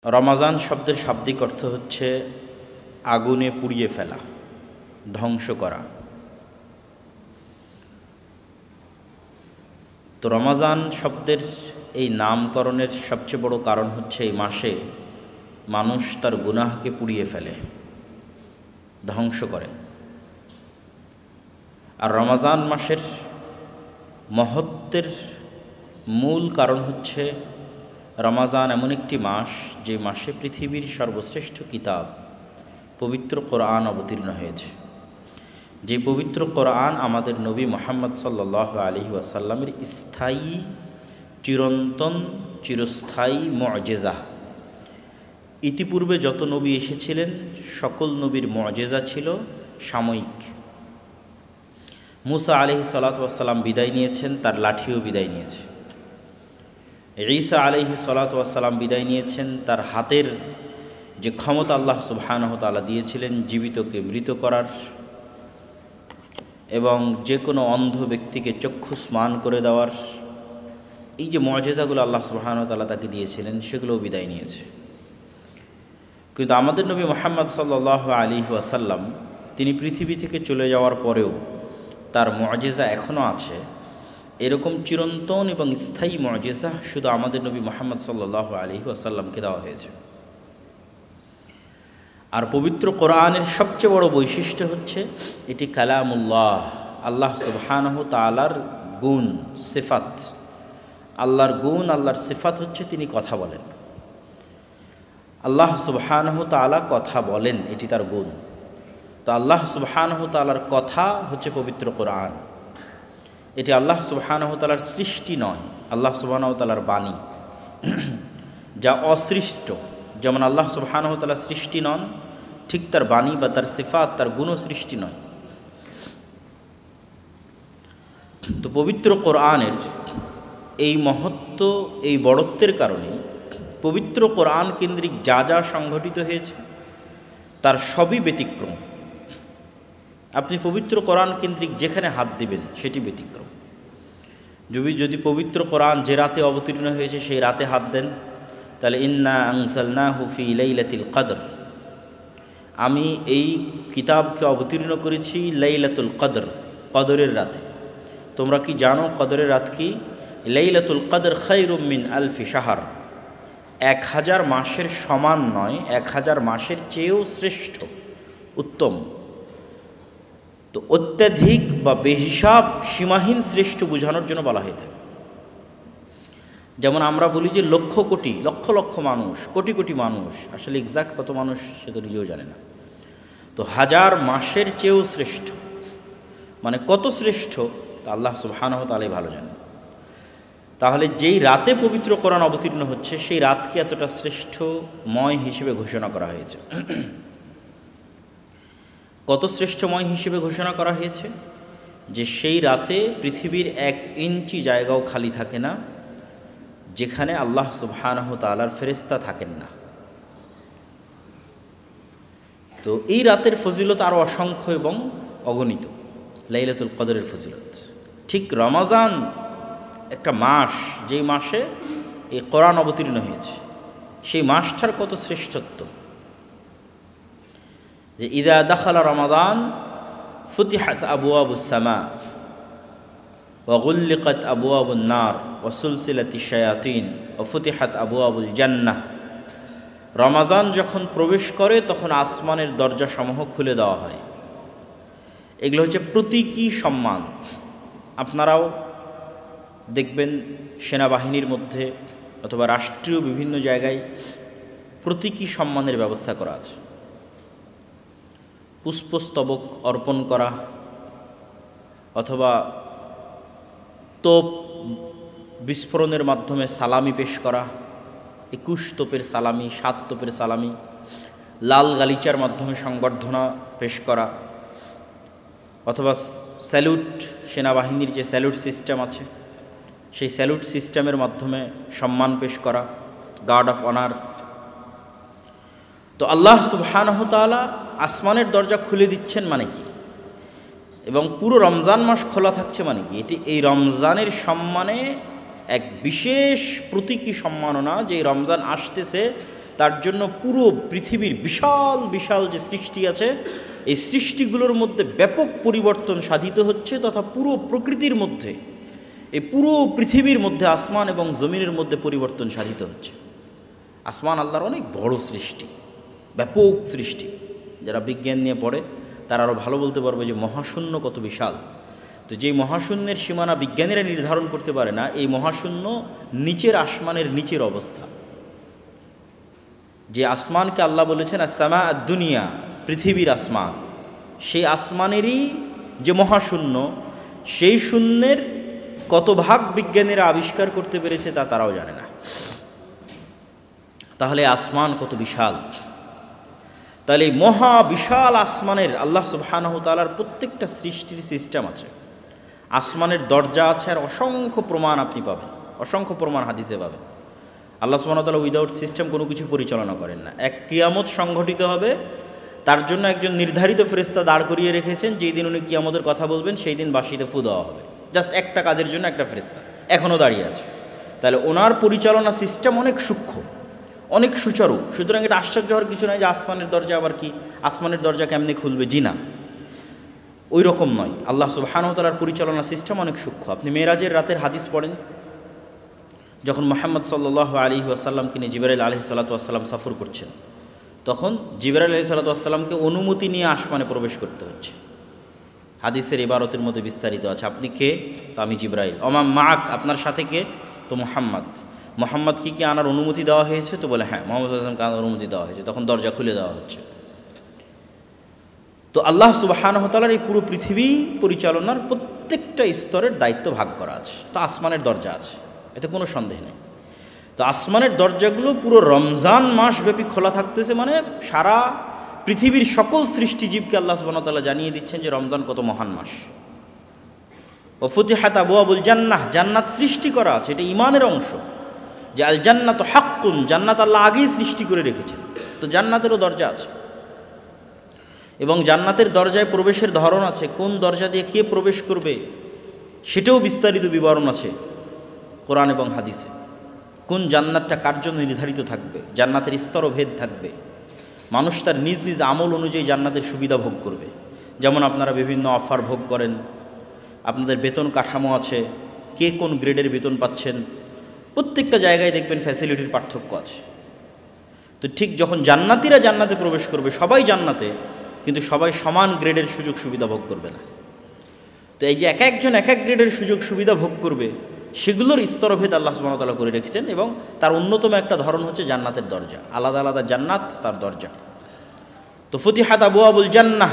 রমাজান শব্দের শাব্দিক অর্থ হচ্ছে আগুনে পুড়িয়ে ফেলা, ধ্বংস করা। তো রমাজান শব্দের এই নামকরণের সবচেয়ে বড় কারণ হচ্ছে এই মাসে মানুষ তার গুনাহকে পুড়িয়ে ফেলে, ধ্বংস করে। আর রমাজান মাসের মহত্বের মূল কারণ হচ্ছে রমাজান এমন একটি মাস যে মাসে পৃথিবীর সর্বশ্রেষ্ঠ কিতাব পবিত্র কোরআন অবতীর্ণ হয়েছে। যে পবিত্র কোরআন আমাদের নবী মুহাম্মদ সাল্লাল্লাহু আলাইহি ওয়াসাল্লামের স্থায়ী, চিরন্তন, চিরস্থায়ী মুআজিজা। ইতিপূর্বে যত নবী এসেছিলেন সকল নবীর মুআজিজা ছিল সাময়িক। মুসা আলাইহিস সালাতু ওয়াস সালাম বিদায় নিয়েছেন, তার লাঠিও বিদায় নিয়েছে। ঈসা আলাইহিস সালাতু ওয়াস সালাম বিদায় নিয়েছেন, তার হাতের যে ক্ষমতা আল্লাহ সুবহানাহু ওয়া তাআলা দিয়েছিলেন জীবিতকে মৃত করার এবং যে কোনো অন্ধ ব্যক্তিকে চক্ষুস্মান করে দেওয়ার, এই যে মুআজিজাগুলো আল্লাহ সুবহানাহু ওয়া তাআলা তাকে দিয়েছিলেন সেগুলোও বিদায় নিয়েছে। কিন্তু আমাদের নবী মুহাম্মদ সাল্লাল্লাহু আলাইহি ওয়াসাল্লাম তিনি পৃথিবী থেকে চলে যাওয়ার পরেও তার মুআজিজা এখনও আছে। এরকম চিরন্তন এবং স্থায়ী মুআজিজা শুধু আমাদের নবী মুহাম্মদ সাল্লাল্লাহু আলাইহি ওয়াসাল্লামকে দেওয়া হয়েছে। আর পবিত্র কোরআনের সবচেয়ে বড় বৈশিষ্ট্য হচ্ছে এটি কালামুল্লাহ, আল্লাহ সুবহানাহু তাআলার গুণ, সিফাত। আল্লাহর গুণ, আল্লাহর সিফাত হচ্ছে তিনি কথা বলেন। আল্লাহ সুবহানাহু তাআলা কথা বলেন, এটি তার গুণ। তো আল্লাহ সুবহানাহু তাআলার কথা হচ্ছে পবিত্র কোরআন। এটি আল্লাহ সুবহানাহু তাআলার সৃষ্টি নয়, আল্লাহ সুবহানাহু তাআলার বাণী, যা অসৃষ্ট। যেমন আল্লাহ সুবহানাহু তাআলা সৃষ্টি নন, ঠিক তার বাণী বা তার সিফাত, তার গুণও সৃষ্টি নয়। তো পবিত্র কোরআনের এই মহত্ব, এই বড়ত্বের কারণে পবিত্র কোরআন কেন্দ্রিক যা যা সংঘটিত হয়েছে তার সবই ব্যতিক্রম। আপনি পবিত্র কোরআন কেন্দ্রিক যেখানে হাত দিবেন সেটি ব্যতিক্রম। যদি পবিত্র কোরআন যে রাতে অবতীর্ণ হয়েছে সেই রাতে হাত দেন, তাহলে ইন্না আনজালনাহু ফি লাইলাতিল কদর, আমি এই কিতাবকে অবতীর্ণ করেছি লাইলাতুল কদর, কদরের রাতে। তোমরা কি জানো কদরের রাত কি? লাইলাতুল কদর খায়রুম মিন আলফি শাহর, 1000 মাসের সমান নয়, 1000 মাসের চেয়েও শ্রেষ্ঠ, উত্তম। তো অত্যাধিক বা বেহিসাব, সীমাহীন শ্রেষ্ঠ বোঝানোর জন্য বলা হয়ে থাকে। যেমন আমরা বলি যে লক্ষ কোটি, লক্ষ লক্ষ মানুষ, কোটি কোটি মানুষ, আসলে এক্সাক্ট কত মানুষ সে তো নিজেও জানে না। তো 1000 মাসের চেয়েও শ্রেষ্ঠ, মানে কত শ্রেষ্ঠ তা আল্লাহ সুবহানাহু ওয়া তাআলাই ভালো জানেন। তাহলে যেই রাতে পবিত্র কোরআন অবতীর্ণ হচ্ছে সেই রাতকে এতটা শ্রেষ্ঠময় হিসেবে ঘোষণা করা হয়েছে। কত শ্রেষ্ঠময় হিসেবে ঘোষণা করা হয়েছে যে সেই রাতে পৃথিবীর 1 ইঞ্চি জায়গাও খালি থাকে না যেখানে আল্লাহ সুবহানাহু ওয়া তাআলার ফেরেশতা থাকেন না। তো এই রাতের ফজিলত আরও অসংখ্য এবং অগণিত, লাইলাতুল কদরের ফজিলত। ঠিক রমাজান একটা মাস, যেই মাসে এই কোরআন অবতীর্ণ হয়েছে, সেই মাসটার কত শ্রেষ্ঠত্ব যে ইদা দাখালা রমাদান ফুতিহাত আবওয়াবুস সামা ওয়া গুল্লিকাত আবওয়াবুন নার ওয়া সুলসিলাতিশ শায়াতিন ওয়া ফুতিহাত আবওয়াবুল জান্নাহ। রমাজান যখন প্রবেশ করে তখন আসমানের দরজাসমূহ খুলে দেওয়া হয়। এগুলো হচ্ছে প্রতীকী সম্মান। আপনারাও দেখবেন সেনাবাহিনীর মধ্যে অথবা রাষ্ট্রীয় বিভিন্ন জায়গায় প্রতীকী সম্মানের ব্যবস্থা করা আছে। পুষ্পস্তবক অর্পণ করা অথবা তোপ বিস্ফোরণের মাধ্যমে সালামি পেশ করা, 21 তোপের সালামি, 7 তোপের সালামি, লাল গালিচার মাধ্যমে সংবর্ধনা পেশ করা, অথবা স্যালুট, সেনাবাহিনীর যে স্যালুট সিস্টেম আছে সেই স্যালুট সিস্টেমের মাধ্যমে সম্মান পেশ করা, গার্ড অফ অনার। তো আল্লাহ সুবহানাহু ওয়া তাআলা আসমানের দরজা খুলে দিচ্ছেন মানে কি, এবং পুরো রমজান মাস খোলা থাকছে মানে কি? এটি এই রমজানের সম্মানে এক বিশেষ প্রতীকী সম্মাননা, যে রমজান আসতেছে তার জন্য পুরো পৃথিবীর বিশাল বিশাল যে সৃষ্টি আছে, এই সৃষ্টিগুলোর মধ্যে ব্যাপক পরিবর্তন সাধিত হচ্ছে, তথা পুরো প্রকৃতির মধ্যে, এই পুরো পৃথিবীর মধ্যে আসমান এবং জমিনের মধ্যে পরিবর্তন সাধিত হচ্ছে। আসমান আল্লাহর অনেক বড় সৃষ্টি, ব্যাপক সৃষ্টি। যারা বিজ্ঞান নিয়ে পড়ে তারা আরও ভালো বলতে পারবে যে মহাশূন্য কত বিশাল। তো যেই মহাশূন্যের সীমানা বিজ্ঞানীরা নির্ধারণ করতে পারে না, এই মহাশূন্য নিচের আসমানের নিচের অবস্থা। যে আসমানকে আল্লাহ বলেছেন আসসামা দুনিয়া, পৃথিবীর আসমান, সেই আসমানেরই যে মহাশূন্য, সেই শূন্যের কত ভাগ বিজ্ঞানীরা আবিষ্কার করতে পেরেছে তা তারাও জানে না। তাহলে আসমান কত বিশাল। তাহলে এই মহা বিশাল আসমানের আল্লাহ সুবহানাহু ওয়া তাআলার প্রত্যেকটা সৃষ্টির সিস্টেম আছে। আসমানের দরজা আছে, আর অসংখ্য প্রমাণ আপনি পাবেন, অসংখ্য প্রমাণ হাদিসে পাবেন। আল্লাহ সুবহানাহু ওয়া তাআলা উইদাউট সিস্টেম কোনো কিছু পরিচালনা করেন না। এক কিয়ামত সংঘটিত হবে, তার জন্য একজন নির্ধারিত ফেরেশতা দাঁড় করিয়ে রেখেছেন, যেই দিন উনি কিয়ামতের কথা বলবেন সেই দিন বাঁশিতে ফু দেওয়া হবে। জাস্ট একটা কাজের জন্য একটা ফেরেশতা এখনও দাঁড়িয়ে আছে। তাহলে ওনার পরিচালনা সিস্টেম অনেক সূক্ষ্ম, অনেক সুচারু। সুতরাং এটা আশ্চর্য হওয়ার কিছু নয় যে আসমানের দরজা আবার কি, আসমানের দরজা কেমনে খুলবে, জি না, ওই রকম নয়। আল্লাহ সুবহানাহু ওয়া তাআলার পরিচালনা সিস্টেম অনেক সূক্ষ্ম। আপনি মেরাজের রাতের হাদিস পড়েন, যখন মুহাম্মদ সাল্লাল্লাহু আলাইহি ওয়াসাল্লামকে নিয়ে জিবরাইল আলাইহিস সালাতু ওয়াস সালাম সফর করছেন, তখন জিবরাইল আলাইহিস সালাতু ওয়াস সালামকে অনুমতি নিয়ে আসমানে প্রবেশ করতে হচ্ছে। হাদিসের ইবারতের মধ্যে বিস্তারিত আছে, আপনি কে? তো আমি জিবরাইল। ওমা মাক, আপনার সাথে কে? তো মুহাম্মদ। মোহাম্মদ কি আনার অনুমতি দেওয়া হয়েছে? তো বলে হ্যাঁ, মোহাম্মদ সাল্লাল্লাহু আলাইহি ওয়াসাল্লামকে আনার অনুমতি দেওয়া হয়েছে। তখন দরজা খুলে দেওয়া হচ্ছে। তো আল্লাহ সুবহানাহু ওয়া তাআলার এই পুরো পৃথিবী পরিচালনার প্রত্যেকটা স্তরের দায়িত্ব ভাগ করা আছে। তো আসমানের দরজা আছে, এতে কোনো সন্দেহ নেই। তো আসমানের দরজাগুলো পুরো রমজান মাস ব্যাপী খোলা থাকতেছে, মানে সারা পৃথিবীর সকল সৃষ্টিজীবকে আল্লাহ সুবহানাহু ওয়া তাআলা জানিয়ে দিচ্ছেন যে রমজান কত মহান মাস। ও ফুতিহাত আবওয়াবুল জান্নাহ, জান্নাত সৃষ্টি করা আছে, এটা ঈমানের অংশ যে আল জান্নাতু হাক্কুন, জান্নাত আল্লাহ আগেই সৃষ্টি করে রেখেছেন। তো জান্নাতেরও দরজা আছে, এবং জান্নাতের দরজায় প্রবেশের ধরন আছে, কোন দরজা দিয়ে কে প্রবেশ করবে সেটাও বিস্তারিত বিবরণ আছে কোরআন এবং হাদিসে। কোন জান্নাতটা কার জন্য নির্ধারিত থাকবে, জান্নাতের স্তরভেদ থাকবে, মানুষ তার নিজ নিজ আমল অনুযায়ী জান্নাতের সুবিধা ভোগ করবে। যেমন আপনারা বিভিন্ন অফার ভোগ করেন, আপনাদের বেতন কাঠামো আছে, কে কোন গ্রেডের বেতন পাচ্ছেন, প্রত্যেকটা জায়গায় দেখবেন ফ্যাসিলিটির পার্থক্য আছে। তো ঠিক যখন জান্নাতীরা জান্নাতে প্রবেশ করবে, সবাই জান্নাতে, কিন্তু সবাই সমান গ্রেডের সুযোগ সুবিধা ভোগ করবে না। তো এই যে এক একজন এক এক গ্রেডের সুযোগ সুবিধা ভোগ করবে, সেগুলোর স্তরভেদ আল্লাহ সুবহানাহু ওয়া তাআলা করে রেখেছেন, এবং তার অন্যতম একটা ধরন হচ্ছে জান্নাতের দরজা। আলাদা আলাদা জান্নাত, তার দরজা। তো ফুতিহাত আবওয়াবুল জান্নাহ,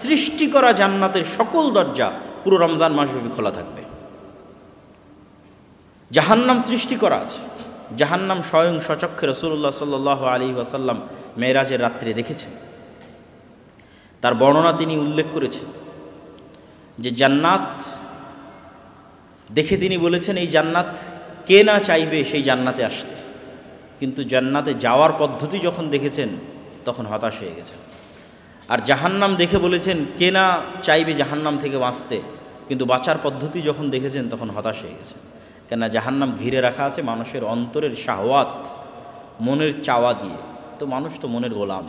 সৃষ্টি করা জান্নাতের সকল দরজা পুরো রমজান মাসব্যাপী খোলা থাকবে। জাহান্নাম সৃষ্টি করা আছে, জাহান্নাম স্বয়ং স্বচক্ষে রাসূলুল্লাহ সাল্লাল্লাহু আলাইহি ওয়াসাল্লাম মেরাজের রাত্রে দেখেছেন। তার বর্ণনা তিনি উল্লেখ করেছেন যে জান্নাত দেখে তিনি বলেছেন, এই জান্নাত কে না চাইবে সেই জান্নাতে আসতে, কিন্তু জান্নাতে যাওয়ার পদ্ধতি যখন দেখেছেন তখন হতাশ হয়ে গেছেন। আর জাহান্নাম দেখে বলেছেন, কে না চাইবে জাহান্নাম থেকে বাঁচতে, কিন্তু বাঁচার পদ্ধতি যখন দেখেছেন তখন হতাশ হয়ে গেছেন। কেননা জাহান্নাম ঘিরে রাখা আছে মানুষের অন্তরের শাহওয়াত, মনের চাওয়া দিয়ে। তো মানুষ তো মনের গোলাম,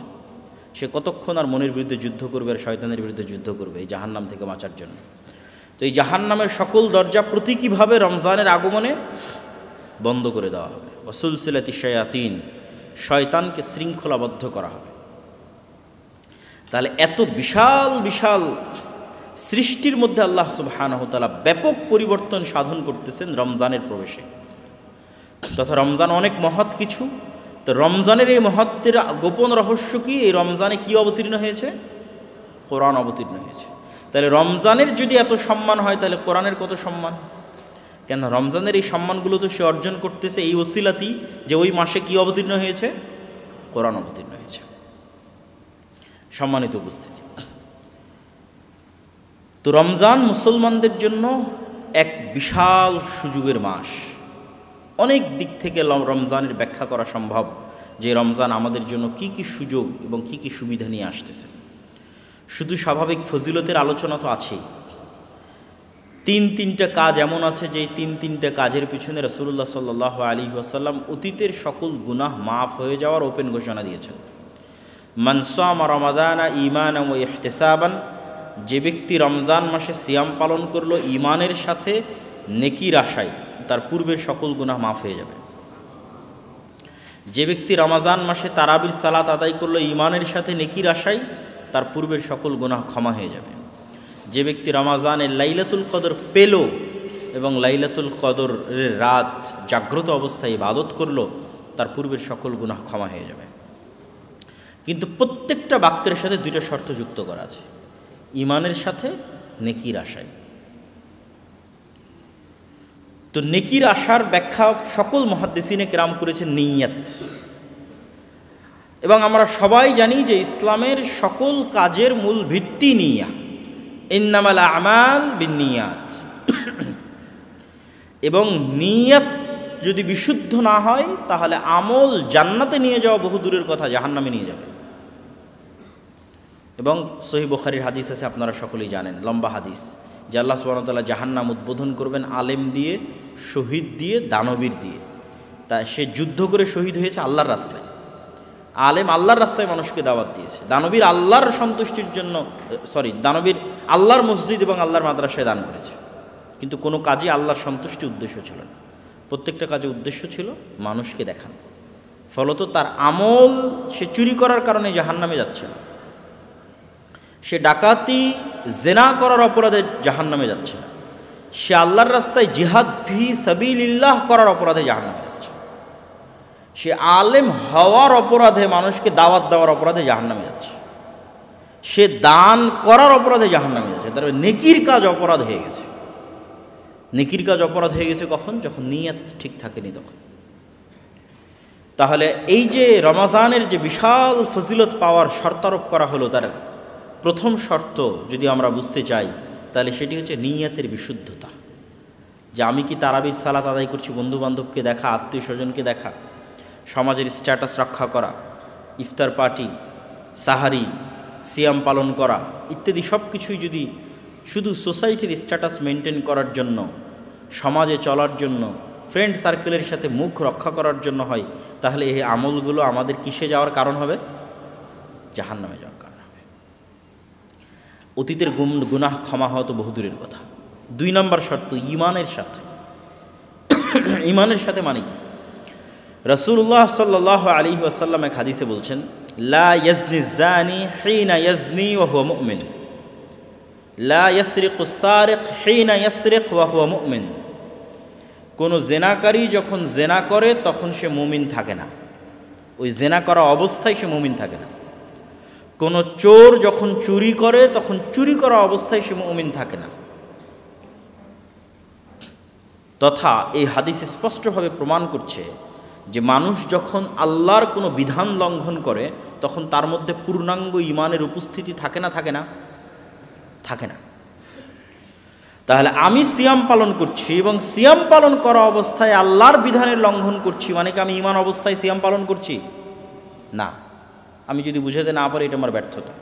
সে কতক্ষণ আর মনের বিরুদ্ধে যুদ্ধ করবে আর শয়তানের বিরুদ্ধে যুদ্ধ করবে এই জাহান্নাম থেকে বাঁচার জন্য। তো এই জাহান্নামের সকল দরজা প্রতীকীভাবে রমজানের আগমনে বন্ধ করে দেওয়া হবে। ওয়াসুলসিলাতি শায়াতিন, শয়তানকে শৃঙ্খলাবদ্ধ করা হবে। তাহলে এত বিশাল বিশাল সৃষ্টির মধ্যে আল্লাহ সুবহানাহু ওয়া তাআলা ব্যাপক পরিবর্তন সাধন করতেছেন রমজানের প্রবেশে। তথা রমজান অনেক মহৎ কিছু। তো রমজানের এই মহত্বের গোপন রহস্য কি? এই রমজানে কি অবতীর্ণ হয়েছে? কোরআন অবতীর্ণ হয়েছে। তাহলে রমজানের যদি এত সম্মান হয়, তাহলে কোরআনের কত সম্মান? কেন রমজানের এই সম্মানগুলো তো সে অর্জন করতেছে এই ওসিলাতি যে ওই মাসে কি অবতীর্ণ হয়েছে? কোরআন অবতীর্ণ হয়েছে। সম্মানিত উপস্থিতি, তো রমজান মুসলমানদের জন্য এক বিশাল সুযোগের মাস। অনেক দিক থেকে রমজানের ব্যাখ্যা করা সম্ভব যে রমজান আমাদের জন্য কি কি সুযোগ এবং কি কি সুবিধা নিয়ে আসতেছে। শুধু স্বাভাবিক ফজিলতের আলোচনা তো আছেই, তিনটা কাজ এমন আছে যে তিনটা কাজের পিছনে রাসূলুল্লাহ সাল্লাল্লাহু আলাইহি ওয়াসাল্লাম অতীতের সকল গুনাহ মাফ হয়ে যাওয়ার ওপেন ঘোষণা দিয়েছেন। মান সামা রমাদানা ঈমানান ওয়া ইহতিসাবান, যে ব্যক্তি রমজান মাসে সিয়াম পালন করলো ঈমানের সাথে নেকির আশায়, তার পূর্বের সকল গুনাহ মাফ হয়ে যাবে। যে ব্যক্তি রমজান মাসে তারাবির সালাত আদায় করলো ঈমানের সাথে নেকির আশায়, তার পূর্বের সকল গুনাহ ক্ষমা হয়ে যাবে। যে ব্যক্তি রমাজানের লাইলাতুল কদর পেল এবং লাইলাতুল কদরের রাত জাগ্রত অবস্থায় ইবাদত করলো, তার পূর্বের সকল গুনাহ ক্ষমা হয়ে যাবে। কিন্তু প্রত্যেকটা বাক্যের সাথে দুইটা শর্ত যুক্ত করা আছে, ঈমানের সাথে নেকির আশায়। তো নেকির আশার ব্যাখ্যা সকল মুহাদ্দিসিনে কেরাম করেছেন নিয়ত। এবং আমরা সবাই জানি যে ইসলামের সকল কাজের মূল ভিত্তি নিয়া, ইন্নামাল আমাল বিন্নিয়াত। এবং নিয়ত যদি বিশুদ্ধ না হয় তাহলে আমল জান্নাতে নিয়ে যাওয়া বহু দূরের কথা, জাহান্নামে নিয়ে যাবে। এবং সহিহ বুখারীর হাদিস আছে, আপনারা সকলেই জানেন, লম্বা হাদিস, যে আল্লাহ সুবহানাহু ওয়া তাআলা জাহান্নাম উদ্বোধন করবেন আলেম দিয়ে, শহীদ দিয়ে, দানবীর দিয়ে। তা সে যুদ্ধ করে শহীদ হয়েছে আল্লাহর রাস্তায়, আলেম আল্লাহর রাস্তায় মানুষকে দাওয়াত দিয়েছে, দানবীর আল্লাহর সন্তুষ্টির জন্য, দানবীর আল্লাহর মসজিদ এবং আল্লাহর মাদ্রাসায় দান করেছে। কিন্তু কোনো কাজে আল্লাহর সন্তুষ্টি উদ্দেশ্য ছিল না, প্রত্যেকটা কাজে উদ্দেশ্য ছিল মানুষকে দেখানো। ফলত তার আমল, সে চুরি করার কারণে জাহান্নামে যাচ্ছে না, সে ডাকাতি জেনা করার অপরাধে জাহান্নামে যাচ্ছে না, সে আল্লাহর রাস্তায় জিহাদ ফি সাবিলিল্লাহ করার অপরাধে জাহান্নামে যাচ্ছে, সে আলেম হওয়ার অপরাধে, মানুষকে দাওয়াত দেওয়ার অপরাধে জাহান্নামে যাচ্ছে, সে দান করার অপরাধে জাহান্নামে যাচ্ছে। তারপরে নেকির কাজ অপরাধ হয়ে গেছে। নেকির কাজ অপরাধ হয়ে গেছে কখন? যখন নিয়ত ঠিক থাকেনি তখন। তাহলে এই যে রমাজানের যে বিশাল ফজিলত পাওয়ার শর্তারোপ করা হলো, তার প্রথম শর্ত যদি আমরা বুঝতে চাই তাহলে সেটি হচ্ছে নিয়তের বিশুদ্ধতা। যে আমি কি তারাবির সালাত আদায় করছি বন্ধুবান্ধবকে দেখা, আত্মীয় স্বজনকে দেখা, সমাজের স্ট্যাটাস রক্ষা করা, ইফতার পার্টি, সাহারি, সিয়াম পালন করা ইত্যাদি সব কিছুই যদি শুধু সোসাইটির স্ট্যাটাস মেনটেন করার জন্য, সমাজে চলার জন্য, ফ্রেন্ড সার্কেলের সাথে মুখ রক্ষা করার জন্য হয়, তাহলে এই আমলগুলো আমাদের কিসে যাওয়ার কারণ হবে? জাহান্নামে যাওয়ার কারণ হবে। অতীতের গুনাহ ক্ষমা হওয়া তো বহুদূরের কথা। 2 নম্বর শর্ত ঈমানের সাথে। ঈমানের সাথে মানে কি? রাসূলুল্লাহ সাল্লাল্লাহু আলাইহি ওয়াসাল্লাম এক হাদিসে বলছেন, লা ইয়াজনি যানি হিনা ইয়াজনি ওয়া হুয়া মুমিন, লা ইয়াসরিকু সারিক হিনা ইয়াসরিক ওয়া হুয়া মুমিন। কোনো জেনাকারী যখন জেনা করে তখন সে মুমিন থাকে না, ওই জেনা করা অবস্থায় সে মুমিন থাকে না। কোনো চোর যখন চুরি করে তখন চুরি করা অবস্থায় সে মুমিন থাকে না। তথা এই হাদিস স্পষ্টভাবে প্রমাণ করছে যে মানুষ যখন আল্লাহর কোনো বিধান লঙ্ঘন করে তখন তার মধ্যে পূর্ণাঙ্গ ঈমানের উপস্থিতি থাকে না? থাকে না? থাকে না। তাহলে আমি সিয়াম পালন করছি এবং সিয়াম পালন করা অবস্থায় আল্লাহর বিধানের লঙ্ঘন করছি, মানে কি আমি ঈমান অবস্থায় সিয়াম পালন করছি? না। আমি যদি বুঝাতে না পারি এটা আমার ব্যর্থতা।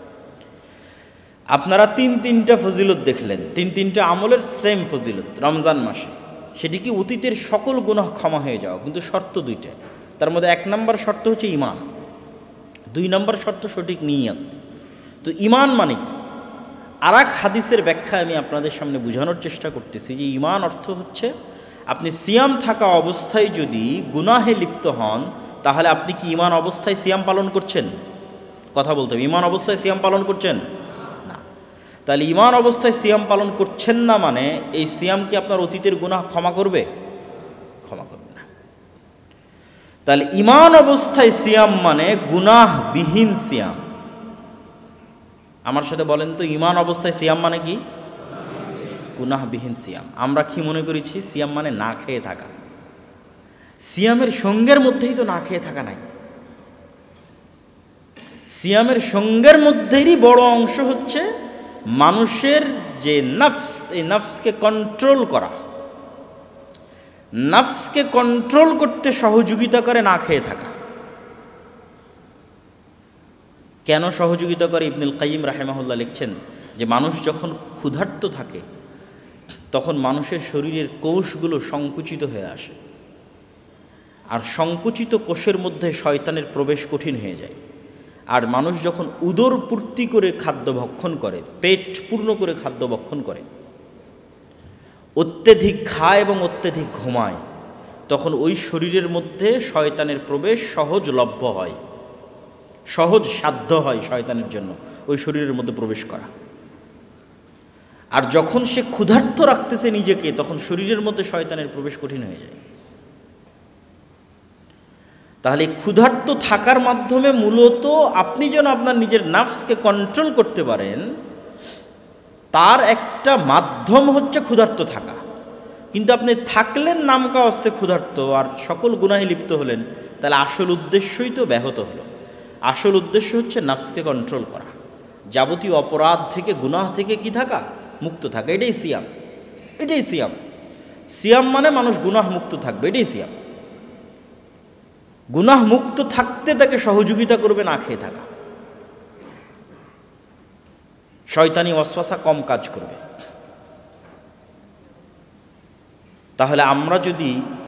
আপনারা 3টা ফজিলত দেখলেন, 3টা আমলের সেম ফজিলত রমজান মাসে। সেটি কি অতীতের সকল গুনাহ ক্ষমা হয়ে যাওয়া, কিন্তু শর্ত 2টা। তার মধ্যে 1 নম্বর শর্ত হচ্ছে ঈমান, 2 নম্বর শর্ত সঠিক নিয়ত। তো ঈমান মানে কি? আর এক হাদিসের ব্যাখ্যা আমি আপনাদের সামনে বোঝানোর চেষ্টা করতেছি যে ঈমান অর্থ হচ্ছে আপনি সিয়াম থাকা অবস্থায় যদি গুনাহে লিপ্ত হন তাহলে আপনি কি ঈমান অবস্থায় সিয়াম পালন করছেন? কথা বলতে হবে, ঈমান অবস্থায় সিয়াম পালন করছেন না। তাহলে ঈমান অবস্থায় সিয়াম পালন করছেন না মানে এই সিয়াম কি আপনার অতীতের গুনাহ ক্ষমা করবে? ক্ষমা করবে না। তাহলে ঈমান অবস্থায় সিয়াম মানে গুনাহবিহীন সিয়াম। আমার সাথে বলেন তো, ঈমান অবস্থায় সিয়াম মানে কি? গুনাহবিহীন সিয়াম। আমরা কি মনে করেছি সিয়াম মানে না খেয়ে থাকা? সিয়ামের সঙ্গের মধ্যেই তো না খেয়ে থাকা নাই। সিয়ামের সঙ্গের মধ্যেই বড় অংশ হচ্ছে মানুষের যে নফস, এই নফসকে কন্ট্রোল করা। নফসকে কন্ট্রোল করতে সহযোগিতা করে না খেয়ে থাকা। কেন সহযোগিতা করে? ইবনুল কাইয়িম রাহিমাহুল্লাহ লিখছেন যে মানুষ যখন ক্ষুধার্ত থাকে তখন মানুষের শরীরের কোষগুলো সংকুচিত হয়ে আসে, আর সংকুচিত কোষের মধ্যে শয়তানের প্রবেশ কঠিন হয়ে যায়। আর মানুষ যখন উদর পূর্তি করে খাদ্য ভক্ষণ করে, পেট পূর্ণ করে খাদ্য ভক্ষণ করে, অত্যধিক খায় এবং অত্যধিক ঘুমায়, তখন ওই শরীরের মধ্যে শয়তানের প্রবেশ সহজলভ্য হয়, সহজ সাধ্য হয় শয়তানের জন্য ওই শরীরের মধ্যে প্রবেশ করা। আর যখন সে ক্ষুধার্ত রাখতেছে নিজেকে, তখন শরীরের মধ্যে শয়তানের প্রবেশ কঠিন হয়ে যায়। তাহলে ক্ষুধার্ত থাকার মাধ্যমে মূলত আপনি যেন আপনার নিজের নাফসকে কন্ট্রোল করতে পারেন, তার একটা মাধ্যম হচ্ছে ক্ষুধার্ত থাকা। কিন্তু আপনি থাকলেন নামকা অস্তে ক্ষুধার্ত আর সকল গুনাহে লিপ্ত হলেন, তাহলে আসল উদ্দেশ্যই তো ব্যাহত হলো। আসল উদ্দেশ্য হচ্ছে নাফসকে কন্ট্রোল করা, যাবতীয় অপরাধ থেকে, গুনাহ থেকে কি থাকা, মুক্ত থাকা। এটাই সিয়াম, এটাই সিয়াম। সিয়াম মানে মানুষ গুনাহ মুক্ত থাকবে, এটাই সিয়াম। গুনাহ মুক্ত থাকতে তাকে সহযোগিতা করবে না খেয়ে থাকা, শয়তানি ওয়াসওয়াসা কম কাজ করবে। তাহলে আমরা যদি